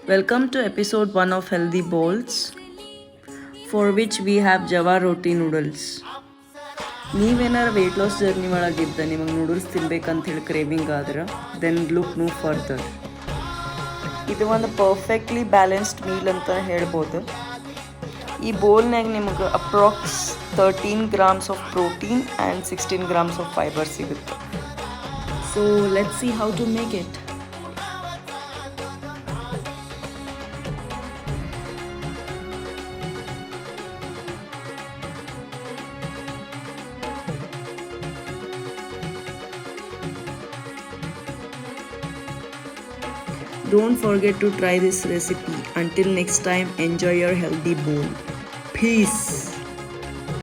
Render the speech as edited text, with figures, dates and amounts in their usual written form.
Welcome to episode 1 of Healthy Bowls, for which we have Jawar Roti Noodles. ನೀವೇನಾರು weight loss journey ಒಳಗಿದ್ದ ನಿಮಗೆ noodles ತಿನ್ಬೇಕಂತ ಹೇಳಿ craving ಆದ್ರೆ then look no further. ಇದು ಒಂದು perfectly balanced meal ಅಂತ ಹೇಳ್ಬೋದು. ಈ ಬೋಲ್ನಾಗ ನಿಮಗೆ approx 13 grams of protein and 16 grams of fibre ಸಿಗುತ್ತೆ. So let's see how to make it. Don't forget to try this recipe. Until next time, enjoy your healthy bowl. Peace.